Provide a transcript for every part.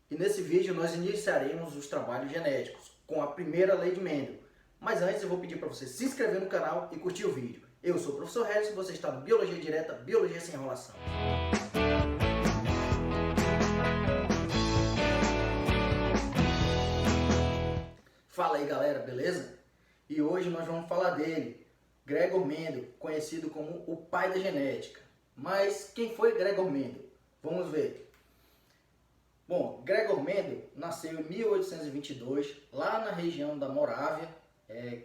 e nesse vídeo nós iniciaremos os trabalhos genéticos com a primeira lei de Mendel. Mas antes eu vou pedir para você se inscrever no canal e curtir o vídeo. Eu sou o professor Harrison, você está no Biologia Direta, Biologia Sem Enrolação. Fala aí galera, beleza? E hoje nós vamos falar dele, Gregor Mendel, conhecido como o pai da genética. Mas quem foi Gregor Mendel? Vamos ver. Bom, Gregor Mendel nasceu em 1822, lá na região da Morávia,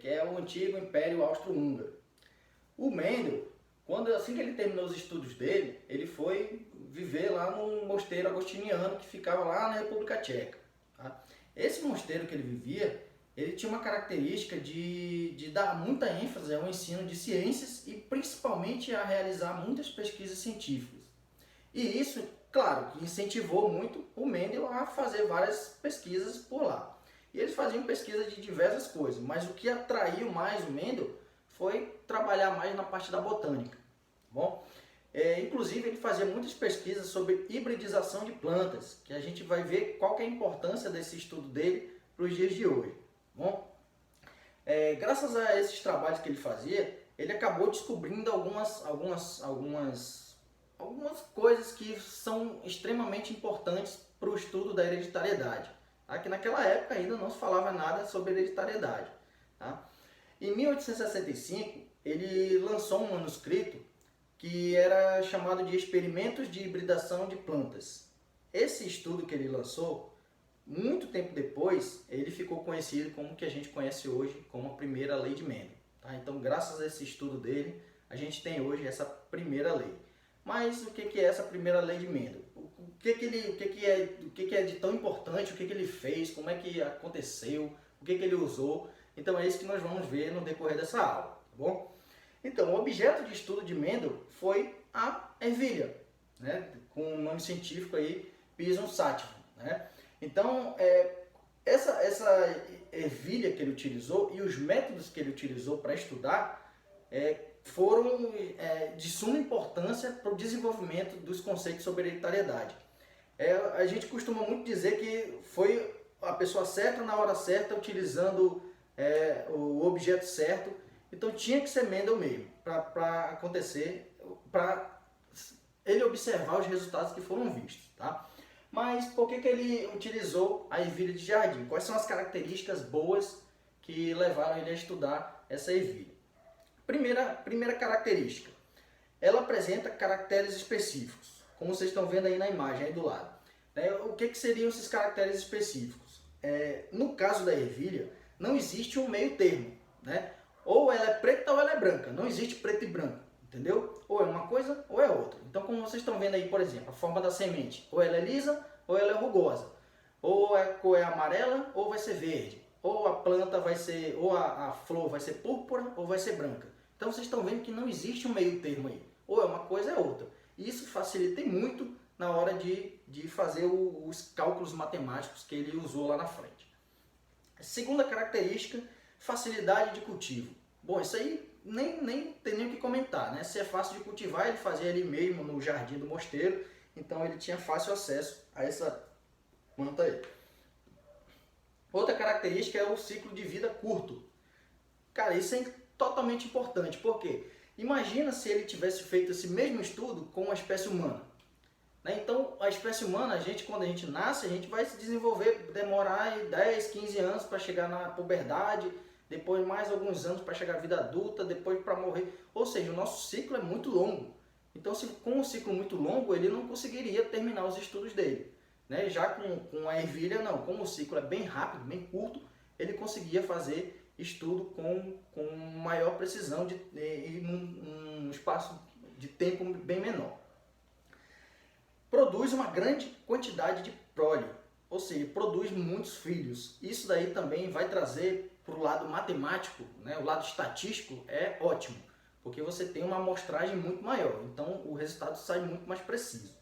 que é o antigo Império Austro-Húngaro. O Mendel, assim que ele terminou os estudos dele, ele foi viver lá no mosteiro agostiniano que ficava lá na República Tcheca. Tá? Esse mosteiro que ele vivia, ele tinha uma característica de dar muita ênfase ao ensino de ciências e principalmente a realizar muitas pesquisas científicas. E isso, claro, que incentivou muito o Mendel a fazer várias pesquisas por lá. E eles faziam pesquisa de diversas coisas, mas o que atraiu mais o Mendel foi trabalhar mais na parte da botânica. Bom, inclusive ele fazia muitas pesquisas sobre hibridização de plantas, que a gente vai ver qual que é a importância desse estudo dele para os dias de hoje. Bom, graças a esses trabalhos que ele fazia, ele acabou descobrindo algumas coisas que são extremamente importantes para o estudo da hereditariedade. Tá? Que naquela época ainda não se falava nada sobre hereditariedade. Tá? Em 1865, ele lançou um manuscrito que era chamado de Experimentos de Hibridação de Plantas. Esse estudo que ele lançou, muito tempo depois, ele ficou conhecido como o que a gente conhece hoje como a primeira lei de Mendel. Tá? Então, graças a esse estudo dele, a gente tem hoje essa primeira lei. Mas o que é essa primeira lei de Mendel? O que é de tão importante, o que ele fez, como é que aconteceu, o que ele usou. Então é isso que nós vamos ver no decorrer dessa aula, tá bom? Então, o objeto de estudo de Mendel foi a ervilha, né? Com o nome científico aí, Pisum sativum, né? Então, essa ervilha que ele utilizou e os métodos que ele utilizou para estudar foram de suma importância para o desenvolvimento dos conceitos sobre hereditariedade. A gente costuma muito dizer que foi a pessoa certa na hora certa, utilizando o objeto certo. Então tinha que ser Mendel mesmo, para acontecer, para ele observar os resultados que foram vistos. Tá? Mas por que ele utilizou a ervilha de jardim? Quais são as características boas que levaram ele a estudar essa ervilha? Primeira característica, ela apresenta caracteres específicos, como vocês estão vendo aí na imagem aí do lado. O que seriam esses caracteres específicos? No caso da ervilha, não existe um meio termo, né? Ou ela é preta ou ela é branca, não existe preto e branco, entendeu? Ou é uma coisa ou é outra. Então, como vocês estão vendo aí, por exemplo, a forma da semente, ou ela é lisa ou ela é rugosa, ou a cor é amarela ou vai ser verde, ou a planta vai ser, ou a flor vai ser púrpura ou vai ser branca. Então vocês estão vendo que não existe um meio termo aí, ou é uma coisa ou é outra. Isso facilita muito na hora de fazer os cálculos matemáticos que ele usou lá na frente. Segunda característica, facilidade de cultivo. Bom, isso aí nem tem nem o que comentar, né? Se é fácil de cultivar, ele fazia ali mesmo no jardim do mosteiro, então ele tinha fácil acesso a essa planta aí. Outra característica é o ciclo de vida curto. Cara, isso é totalmente importante, porque imagina se ele tivesse feito esse mesmo estudo com a espécie humana. Então, a espécie humana, quando a gente nasce, a gente vai se desenvolver, demorar 10, 15 anos para chegar na puberdade, depois mais alguns anos para chegar à vida adulta, depois para morrer. Ou seja, o nosso ciclo é muito longo. Então, com um ciclo muito longo, ele não conseguiria terminar os estudos dele. Já com a ervilha, não. Como o ciclo é bem rápido, bem curto, ele conseguia fazer estudo com maior precisão e num espaço de tempo bem menor. Produz uma grande quantidade de prole, ou seja, produz muitos filhos. Isso daí também vai trazer para o lado matemático, né? O lado estatístico é ótimo, porque você tem uma amostragem muito maior, então o resultado sai muito mais preciso.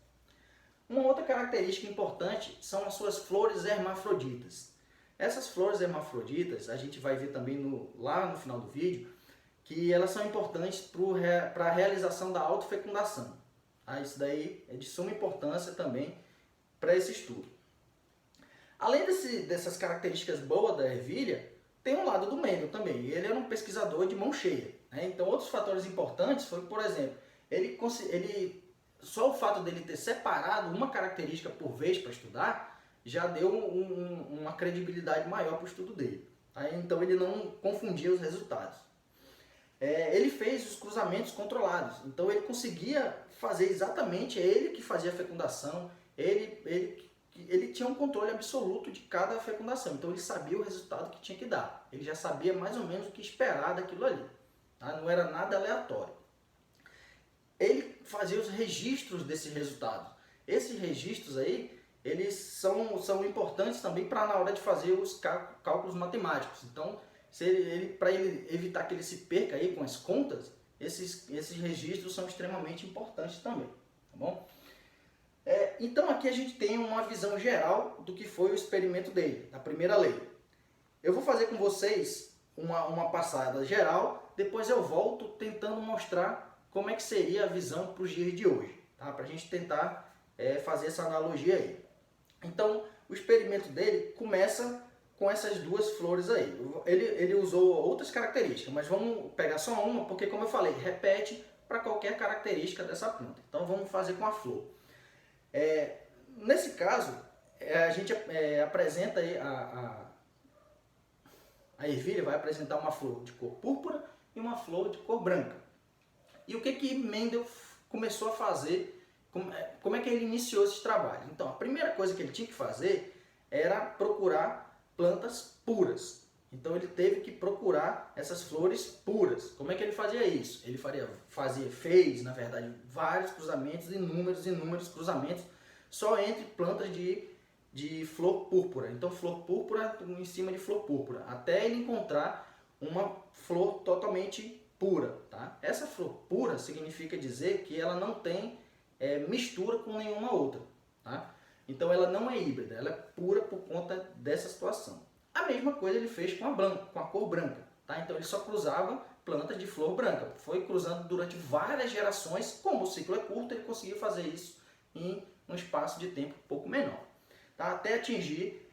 Uma outra característica importante são as suas flores hermafroditas. Essas flores hermafroditas, a gente vai ver também lá no final do vídeo, que elas são importantes para a realização da autofecundação. Isso daí é de suma importância também para esse estudo. Além dessas características boas da ervilha, tem um lado do Mendel também. Ele era um pesquisador de mão cheia, né? Então, outros fatores importantes foi, por exemplo, só o fato dele ter separado uma característica por vez para estudar já deu uma credibilidade maior para o estudo dele. Tá? Então, ele não confundia os resultados. Ele fez os cruzamentos controlados, então ele conseguia fazer exatamente, ele que fazia a fecundação, ele tinha um controle absoluto de cada fecundação, então ele sabia o resultado que tinha que dar, ele já sabia mais ou menos o que esperar daquilo ali, tá? Não era nada aleatório. Ele fazia os registros desses resultados, esses registros aí, eles são importantes também para na hora de fazer os cálculos matemáticos, então para ele evitar que ele se perca aí com as contas, esses registros são extremamente importantes também, tá bom? Então aqui a gente tem uma visão geral do que foi o experimento dele, da primeira lei. Eu vou fazer com vocês uma passada geral, depois eu volto tentando mostrar como é que seria a visão para os dias de hoje, tá? Para a gente tentar fazer essa analogia aí. Então o experimento dele começa com essas duas flores aí. Ele usou outras características, mas vamos pegar só uma, porque como eu falei, repete para qualquer característica dessa planta. Então vamos fazer com a flor. Nesse caso, a gente apresenta aí a ervilha vai apresentar uma flor de cor púrpura e uma flor de cor branca. E o que Mendel começou a fazer, como é que ele iniciou esses trabalhos? Então, a primeira coisa que ele tinha que fazer era procurar plantas puras. Então ele teve que procurar essas flores puras. Como é que ele fazia isso? Ele fez, na verdade, vários cruzamentos, inúmeros cruzamentos, só entre plantas de flor púrpura. Então flor púrpura em cima de flor púrpura, até ele encontrar uma flor totalmente pura. Tá? Essa flor pura significa dizer que ela não tem mistura com nenhuma outra. Tá? Então ela não é híbrida, ela é pura por conta dessa situação. A mesma coisa ele fez com a cor branca. Tá? Então ele só cruzava plantas de flor branca. Foi cruzando durante várias gerações, como o ciclo é curto, ele conseguiu fazer isso em um espaço de tempo um pouco menor. Tá? Até atingir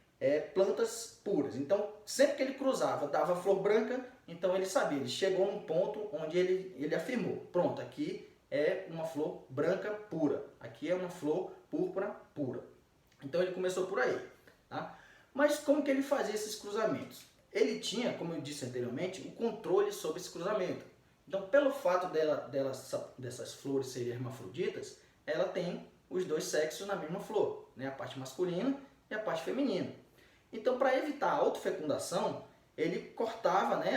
plantas puras. Então sempre que ele cruzava, dava flor branca, então ele sabia, ele chegou num ponto onde ele afirmou, pronto, aqui é uma flor branca pura, aqui é uma flor púrpura pura. Então ele começou por aí, tá? Mas como que ele fazia esses cruzamentos? Ele tinha, como eu disse anteriormente, o controle sobre esse cruzamento. Então, pelo fato dessas flores serem hermafroditas, ela tem os dois sexos na mesma flor, né? A parte masculina e a parte feminina. Então, para evitar a autofecundação, ele cortava, né,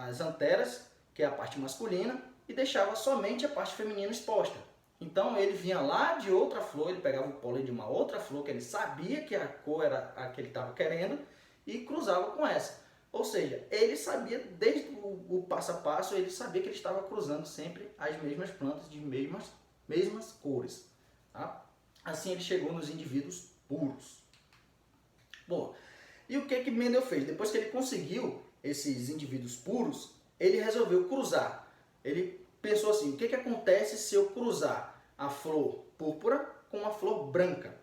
as anteras, que é a parte masculina, e deixava somente a parte feminina exposta. Então ele vinha lá de outra flor, ele pegava o pólen de uma outra flor que ele sabia que a cor era a que ele estava querendo e cruzava com essa. Ou seja, ele sabia desde o passo a passo, ele sabia que ele estava cruzando sempre as mesmas plantas de mesmas cores. Tá? Assim ele chegou nos indivíduos puros. Bom, e o que Mendel fez? Depois que ele conseguiu esses indivíduos puros, ele resolveu cruzar. Ele pensou assim, o que acontece se eu cruzar a flor púrpura com a flor branca?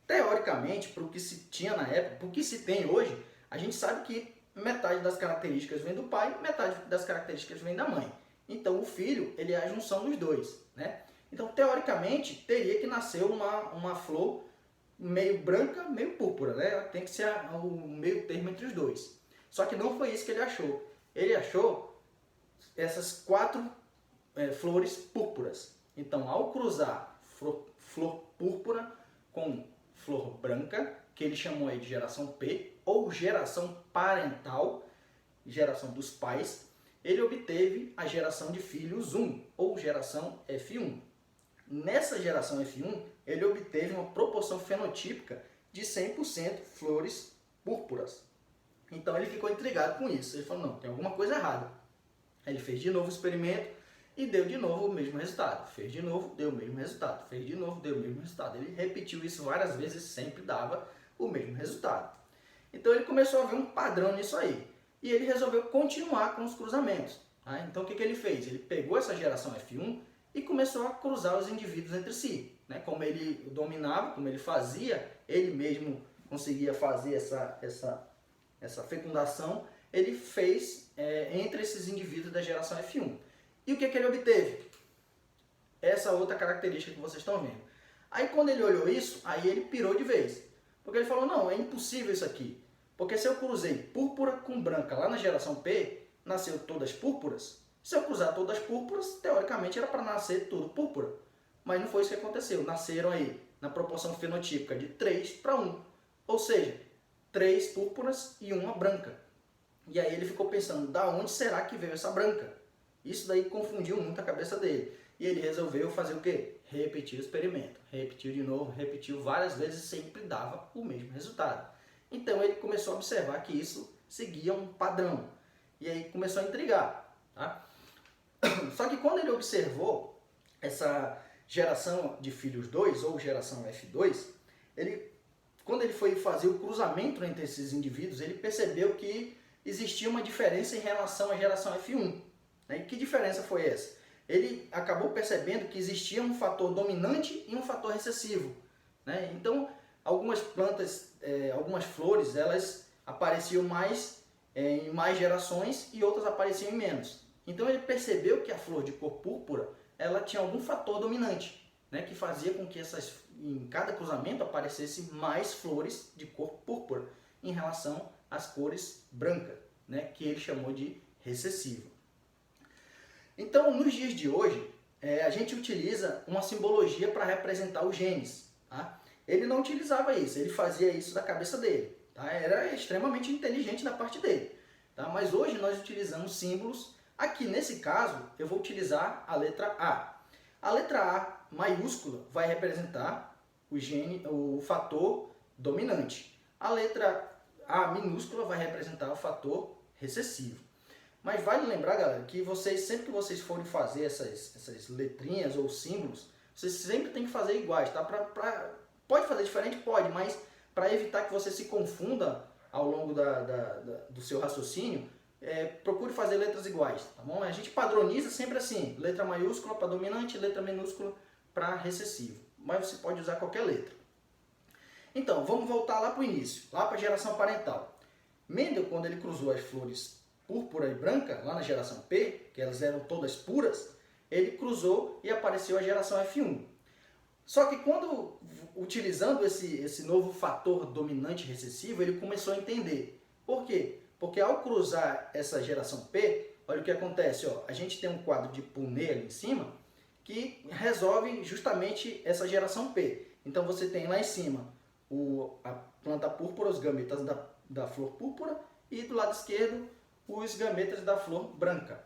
Teoricamente, para o que se tinha na época, para o que se tem hoje, a gente sabe que metade das características vem do pai, metade das características vem da mãe. Então o filho, ele é a junção dos dois, né? Então teoricamente teria que nascer uma flor meio branca, meio púrpura, né? Tem que ser o meio termo entre os dois. Só que não foi isso que ele achou. Ele achou essas 4 flores púrpuras. Então, ao cruzar flor púrpura com flor branca, que ele chamou aí de geração P, ou geração parental, geração dos pais, ele obteve a geração de filhos 1, ou geração F1. Nessa geração F1, ele obteve uma proporção fenotípica de 100% flores púrpuras. Então ele ficou intrigado com isso. Ele falou, não, tem alguma coisa errada. Ele fez de novo o experimento e deu de novo o mesmo resultado. Fez de novo, deu o mesmo resultado. Fez de novo, deu o mesmo resultado. Ele repetiu isso várias vezes e sempre dava o mesmo resultado. Então ele começou a ver um padrão nisso aí. E ele resolveu continuar com os cruzamentos. Tá? Então o que ele fez? Ele pegou essa geração F1 e começou a cruzar os indivíduos entre si. Né? Como ele dominava, como ele fazia, ele mesmo conseguia fazer essa fecundação, ele fez entre esses indivíduos da geração F1. E o que ele obteve? Essa outra característica que vocês estão vendo. Aí quando ele olhou isso, aí ele pirou de vez. Porque ele falou, não, é impossível isso aqui. Porque se eu cruzei púrpura com branca lá na geração P, nasceu todas púrpuras. Se eu cruzar todas púrpuras, teoricamente era para nascer tudo púrpura. Mas não foi isso que aconteceu. Nasceram aí na proporção fenotípica de 3:1. Ou seja, 3 púrpuras e uma branca. E aí ele ficou pensando, da onde será que veio essa branca? Isso daí confundiu muito a cabeça dele. E ele resolveu fazer o quê? Repetir o experimento. Repetiu de novo, repetiu várias vezes e sempre dava o mesmo resultado. Então ele começou a observar que isso seguia um padrão. E aí começou a intrigar. Tá? Só que quando ele observou essa geração de filhos 2, ou geração F2, quando ele foi fazer o cruzamento entre esses indivíduos, ele percebeu que existia uma diferença em relação à geração F1. Né? E que diferença foi essa? Ele acabou percebendo que existia um fator dominante e um fator recessivo. Né? Então, algumas plantas, algumas flores, elas apareciam mais em mais gerações e outras apareciam em menos. Então, ele percebeu que a flor de cor púrpura, ela tinha algum fator dominante, né? Que fazia com que em cada cruzamento aparecesse mais flores de cor púrpura em relação às cores brancas, né? Que ele chamou de recessiva. Então, nos dias de hoje, a gente utiliza uma simbologia para representar os genes. Tá? Ele não utilizava isso, ele fazia isso da cabeça dele. Tá? Era extremamente inteligente da parte dele. Tá? Mas hoje nós utilizamos símbolos. Aqui, nesse caso, eu vou utilizar a letra A. A letra A maiúscula vai representar o fator dominante. A letra A minúscula vai representar o fator recessivo. Mas vale lembrar, galera, que sempre que vocês forem fazer essas letrinhas ou símbolos, vocês sempre tem que fazer iguais, tá? Pode fazer diferente? Pode, mas para evitar que você se confunda ao longo do seu raciocínio, procure fazer letras iguais, tá bom? A gente padroniza sempre assim, letra maiúscula para dominante, letra minúscula para recessivo. Mas você pode usar qualquer letra. Então, vamos voltar lá para o início, lá para a geração parental. Mendel, quando ele cruzou as flores púrpura e branca, lá na geração P, que elas eram todas puras, ele cruzou e apareceu a geração F1. Só que quando, utilizando esse novo fator dominante recessivo, ele começou a entender. Por quê? Porque ao cruzar essa geração P, olha o que acontece. Ó, a gente tem um quadro de Punnett ali em cima, que resolve justamente essa geração P. Então você tem lá em cima a planta púrpura, os gametas da flor púrpura, e do lado esquerdo os gametas da flor branca.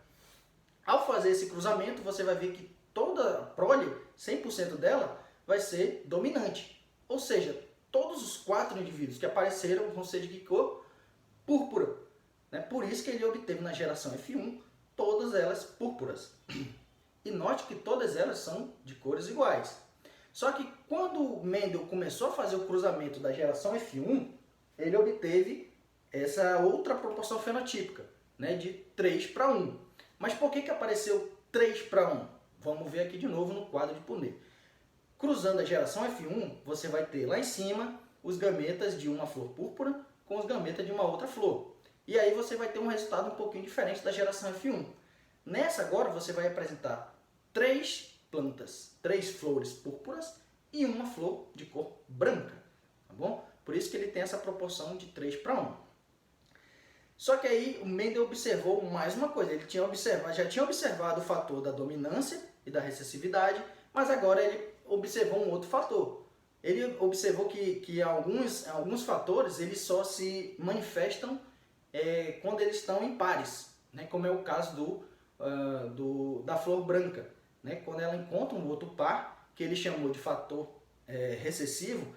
Ao fazer esse cruzamento, você vai ver que toda a prole, 100% dela, vai ser dominante. Ou seja, todos os 4 indivíduos que apareceram vão ser de que cor? Púrpura. Né? Por isso que ele obteve na geração F1 todas elas púrpuras. E note que todas elas são de cores iguais. Só que quando Mendel começou a fazer o cruzamento da geração F1, ele obteve essa outra proporção fenotípica, né, de 3:1. Mas por que apareceu 3:1? Vamos ver aqui de novo no quadro de Punnett. Cruzando a geração F1, você vai ter lá em cima os gametas de uma flor púrpura com os gametas de uma outra flor. E aí você vai ter um resultado um pouquinho diferente da geração F1. Nessa agora você vai apresentar 3 plantas, 3 flores púrpuras e uma flor de cor branca. Tá bom? Por isso que ele tem essa proporção de 3:1. Só que aí o Mendel observou mais uma coisa. Ele já tinha observado o fator da dominância e da recessividade, mas agora ele observou um outro fator. Ele observou que alguns fatores eles só se manifestam quando eles estão em pares, né? Como é o caso da flor branca. Né? Quando ela encontra um outro par, que ele chamou de fator recessivo,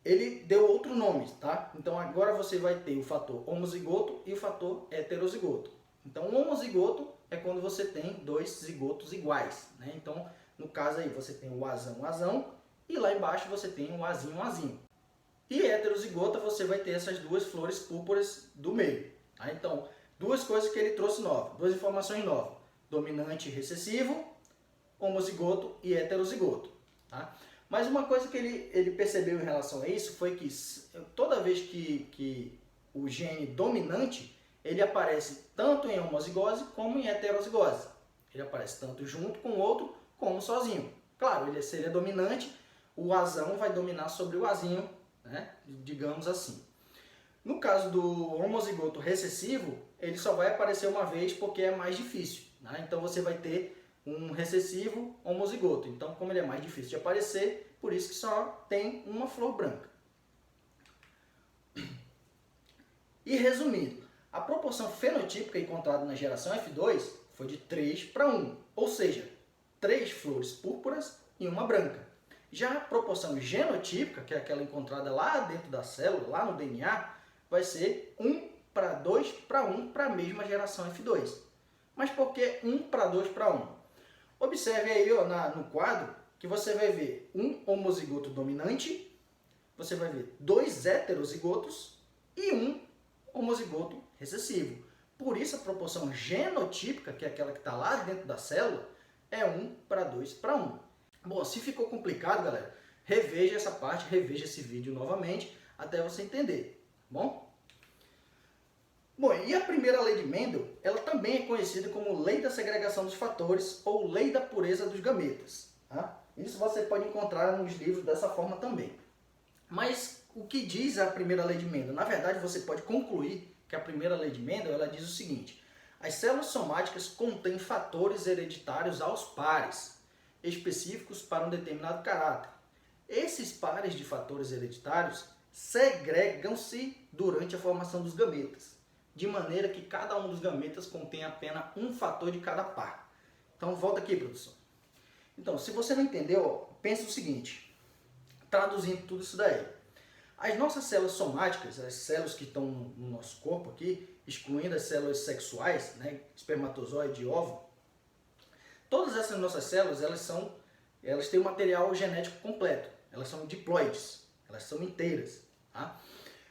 ele deu outro nome, tá? Então agora você vai ter o fator homozigoto e o fator heterozigoto. Então o homozigoto é quando você tem 2 zigotos iguais, né? Então no caso aí você tem o Azão, e lá embaixo você tem o Azinho. E heterozigota você vai ter essas 2 flores púrpuras do meio. Tá? Então, 2 coisas que ele trouxe novas, 2 informações novas. Dominante e recessivo, homozigoto e heterozigoto. Tá? Mas uma coisa que ele percebeu em relação a isso foi que toda vez que o gene dominante, ele aparece tanto em homozigose como em heterozigose. Ele aparece tanto junto com o outro como sozinho. Claro, se ele é dominante, o azão vai dominar sobre o azinho, né? Digamos assim. No caso do homozigoto recessivo, ele só vai aparecer uma vez porque é mais difícil, né? Então você vai ter um recessivo homozigoto. Então, como ele é mais difícil de aparecer, por isso que só tem uma flor branca. E resumindo, a proporção fenotípica encontrada na geração F2 foi de 3 para 1, ou seja, 3 flores púrpuras e uma branca. Já a proporção genotípica, que é aquela encontrada lá dentro da célula, lá no DNA, vai ser 1 para 2 para 1 para a mesma geração F2. Mas por que 1 para 2 para 1? Observe aí ó, no quadro que você vai ver um homozigoto dominante, você vai ver 2 heterozigotos e um homozigoto recessivo. Por isso a proporção genotípica, que é aquela que está lá dentro da célula, é 1 para 2 para 1. Bom, se ficou complicado, galera, reveja essa parte, reveja esse vídeo novamente, até você entender, tá bom? Bom, e a primeira lei de Mendel, ela também é conhecida como lei da segregação dos fatores ou lei da pureza dos gametas. Tá? Isso você pode encontrar nos livros dessa forma também. Mas o que diz a primeira lei de Mendel? Na verdade, você pode concluir que a primeira lei de Mendel ela diz o seguinte: as células somáticas contêm fatores hereditários aos pares, específicos para um determinado caráter. Esses pares de fatores hereditários segregam-se durante a formação dos gametas, de maneira que cada um dos gametas contém apenas um fator de cada par. Então, volta aqui, produção. Então, se você não entendeu, pensa o seguinte, traduzindo tudo isso daí. As nossas células somáticas, as células que estão no nosso corpo aqui, excluindo as células sexuais, né, espermatozoide e óvulo, todas essas nossas células, elas têm um material genético completo. Elas são diploides, elas são inteiras. Tá?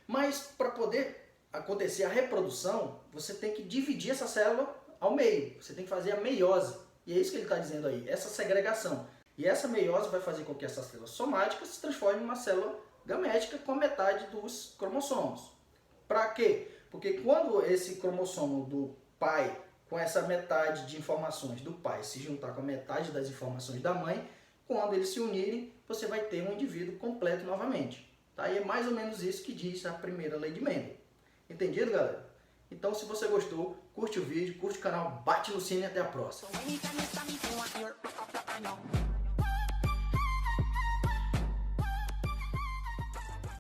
Mas, para poder acontecer a reprodução, você tem que dividir essa célula ao meio. Você tem que fazer a meiose. E é isso que ele está dizendo aí, essa segregação. E essa meiose vai fazer com que essa célula somática se transforme em uma célula gamética com metade dos cromossomos. Para quê? Porque quando esse cromossomo do pai, com essa metade de informações do pai, se juntar com a metade das informações da mãe, quando eles se unirem, você vai ter um indivíduo completo novamente. Tá? E é mais ou menos isso que diz a primeira lei de Mendel. Entendido, galera? Então, se você gostou, curte o vídeo, curte o canal, bate no sino e até a próxima.